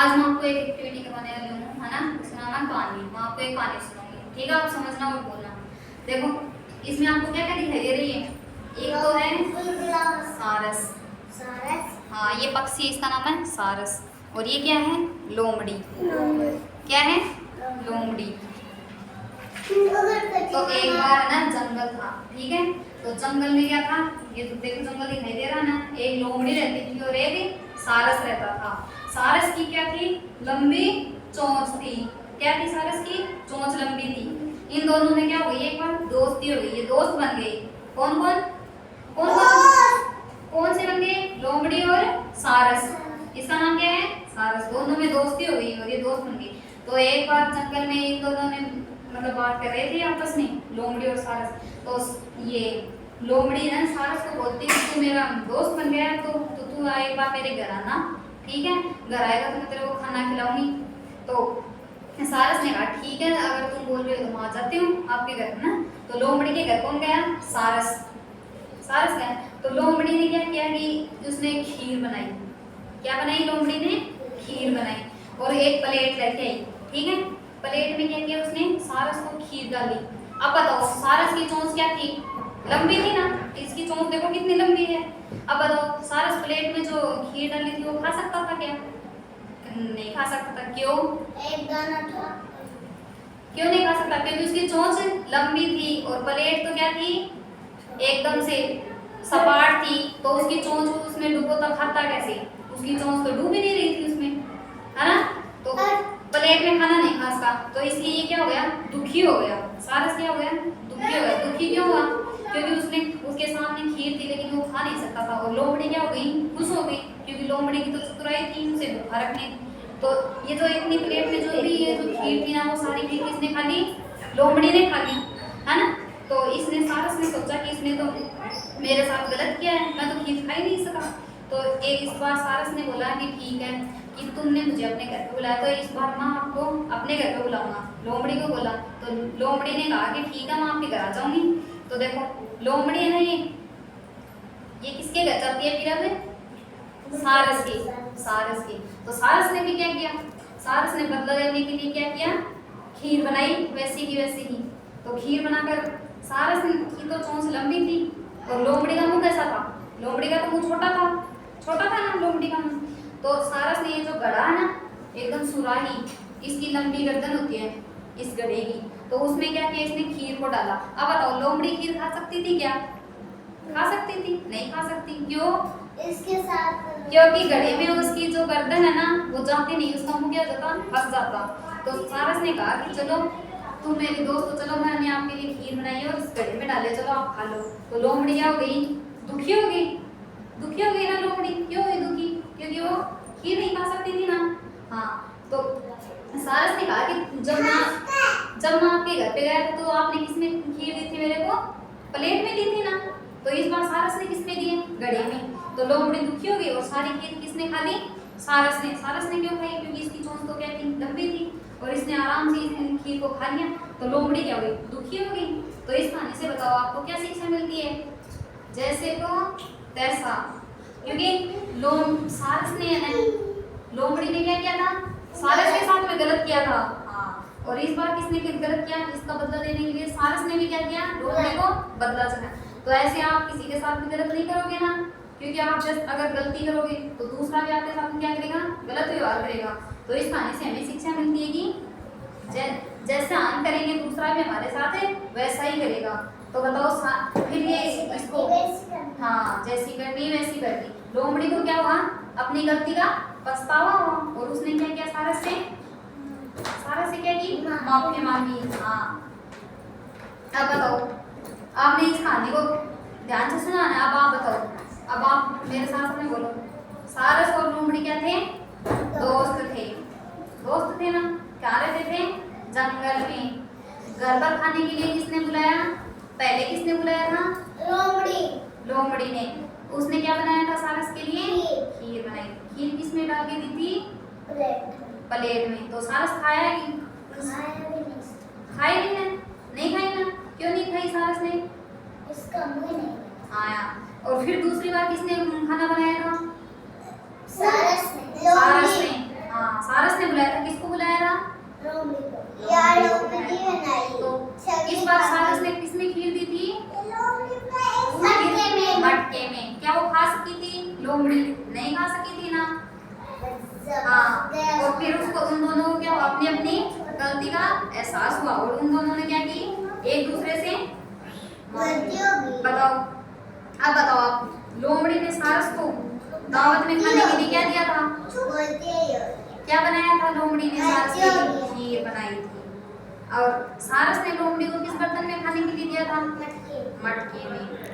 आज मैं आपको एक एक्टिविटी करवाने वाली हूँ, है ना। उसका नाम है कहानी। मैं आपको एक कहानी सुनाऊंगी, ठीक है। आप समझना और बोलना। देखो, इसमें आपको क्या क्या दिखाई दे रही है। एक तो है सारस। सारस। हाँ, ये पक्षी, इसका नाम है सारस। और ये क्या है, लोमड़ी। क्या है, लोमड़ी। तो एक बार है ना जंगल था, ठीक है। तो जंगल में क्या था, ये तो देखो जंगल दिखाई दे रहा है ना। एक लोमड़ी रहती थी और एक सारस रहता था। सारस की क्या थी, लंबी चोंच थी। क्या थी सारस की, चोंच लंबी थी। इन दोनों में क्या हो गई, एक बार दोस्ती हो गई, ये दोस्त बन गई। कौन कौन कौन कौन से बन गए, लोमड़ी और सारस। इसका नाम क्या है, सारस। दोनों में दोस्ती हो गई और ये दोस्त बन गई। तो एक बार जंगल में इन दोनों ने मतलब बात कर रहे थे आपस में, लोमड़ी और सारस। तो ये लोमड़ी ना सारस को बोलती है, तू मेरा दोस्त बन गया तो तू एक बार मेरे घर आना, ठीक है। घर आएगा तो मैं तेरे को खाना खिलाऊंगी। तो सारस ने कहा ठीक है, अगर तुम बोल रहे हो तो मैं आ जाती हूँ आपके घर ना। तो लोमड़ी के घर कौन गया, सारस गया। तो लोमड़ी ने क्या किया कि उसने खीर बनाई। क्या बनाई, लोमड़ी ने खीर बनाई और एक प्लेट लेके आई, ठीक है। प्लेट में क्या किया उसने, सारस को खीर डाली। अब बताओ, सारस की चोंच क्या थी, लंबी थी ना। इसकी चोंच देखो कितनी लंबी है। अब बताओ, सारस प्लेट में जो खीर डाली थी वो खा सकता था क्या, नहीं खा सकता था। क्यों, एक दाना था। क्यों नहीं खा सकता, क्योंकि उसकी चोंच लंबी थी और प्लेट तो क्या थी, एकदम से सपाट थी। तो उसकी चोंच उसमें डूबो तो खाता कैसे, उसकी चोंच तो डूब ही नहीं रही थी उसमें, है ना। तो प्लेट में खाना नहीं खा सका, तो इसलिए ये क्या हो गया, दुखी हो गया। सारस क्या हो गया, दुखी हो गया। दुखी क्यों हुआ, क्योंकि उसने उसके सामने खीर थी लेकिन वो खा नहीं सकता था। और लोमड़ी क्या हो गई, खुश हो गई, क्योंकि लोमड़ी की तो चतुराई थी उसे भूखा रखने। तो ये जो इतनी प्लेट में जो भी ये जो खीर थी ना, वो सारी खीर किसने खा ली, लोमड़ी ने खा ली, है ना। तो इसने सारस ने सोचा कि इसने तो मेरे साथ गलत किया है, मैं तो खीर खा ही नहीं सका। तो एक इस बार सारस ने बोला कि ठीक है कि तुमने मुझे अपने घर पे बुलाया, तो इस बार मैं आपको अपने घर पे बुलाऊंगा। लोमड़ी को बोला, तो लोमड़ी ने कहा कि ठीक है मैं आपके घर आ जाऊंगी। तो देखो, लोमड़ी है ना, ये किसके घर जाती है फिर, अब सारस की। तो सारस ने भी क्या किया, सारस ने बदला लेने के लिए क्या किया, खीर बनाई वैसी की वैसी ही। तो खीर बनाकर सारस की तो चोंच लंबी थी और लोमड़ी का मुंह कैसा था, लोमड़ी का तो मुंह छोटा था ना लोमड़ी का मुंह। तो सारस ने ये जो गड़ा है ना, एकदम सुराही, इसकी लंबी गर्दन होती है इस गड़े की। तो उसमें क्या किया, इसने खीर को डाला। अब बताओ, लोमड़ी खीर खा सकती थी क्या, खा सकती थी, नहीं खा सकती। क्यों, इसके साथ क्योंकि घड़े में उसकी जो गर्दन है ना वो जाती नहीं, उसका मुंह क्या जाता, फंस जाता। तो सारस ने कहा कि चलो तुम मेरी दोस्त हो, चलो मैंने आपके लिए खीर बनाई है और इस घड़े में डाले, चलो आप खा लो। तो लोमड़ी क्या हो गई, दुखी हो गई ना लोमड़ी। क्यों हुई दुखी, क्योंकि वो खीर नहीं खा सकती थी ना। हाँ, तो सारस ने कहा कि जब मैं आपके घर पे गया था तो आपने किसमें खीर दी थी मेरे को, प्लेट में दी थी ना। तो इस बार सारस ने किसमें दी है, घड़े में। तो लोमड़ी दुखी हो गई और सारी खीर किसने खा ली, सारस ने क्यों खाई, क्योंकि इसकी चोंच तो क्या थी, लंबी थी और इसने आराम से इस खीर को खा लिया। तो लोमड़ी क्या हुई, दुखी हो गई। तो इस कहानी से बताओ आपको क्या शिक्षा मिलती है, जैसे को तैसा। क्योंकि सारस ने है, लोमड़ी ने क्या किया था, सारस के साथ में गलत किया था। हाँ, और इस बार किसने गलत किया, इसका बदला लेने के लिए सारस ने भी क्या किया, लोमड़ी को बदला चढ़ाया। तो ऐसे आप किसी के साथ भी गलत नहीं करोगे ना, क्योंकि आप जस्ट अगर गलती करोगे तो दूसरा भी आपके साथ क्या करेगा, गलत व्यवहार करेगा। तो इस कहानी से हमें शिक्षा मिलती है कि जैसा हम करेंगे दूसरा भी हमारे साथ है वैसा ही करेगा। तो बताओ फिर ये इसको, हाँ, जैसी करनी वैसी करनी। लोमड़ी को क्या हुआ, अपनी गलती का पछतावा हुआ और उसने क्या किया, सारस से क्या की, माफी मांगी। हाँ, अब बताओ, आपने इस कहानी को ध्यान से सुना ना। अब आप बताओ, अब आप मेरे साथ में बोलो, सारस और लोमड़ी क्या थे, दोस्त थे ना। क्या रहते थे, जंगल में। घर पर खाने के लिए किसने बुलाया, पहले किसने बुलाया था, लोमड़ी ने। उसने क्या बनाया था सारस के लिए, खीर बनाई। खीर किसमें डाल के दी थी, प्लेट में। तो सारस खाया कि खाई नहीं खाई ना। क्यों नहीं खाई सारस ने, इसका मुंह नहीं आया। और फिर दूसरी बार किसने खाना बनाया था, सारस ने। हाँ, सारस एहसास हुआ और उन दोनों ने क्या की, एक दूसरे से गलती होगी। बताओ, अब बताओ आप, लोमड़ी ने सारस को दावत में खाने के लिए क्या दिया था? बोलते ही हो। क्या बनाया था लोमड़ी ने सारस के लिए? खीर। खीर बनाई थी। और सारस ने लोमड़ी को किस बर्तन में खाने के लिए दिया था? मटके। मटके में।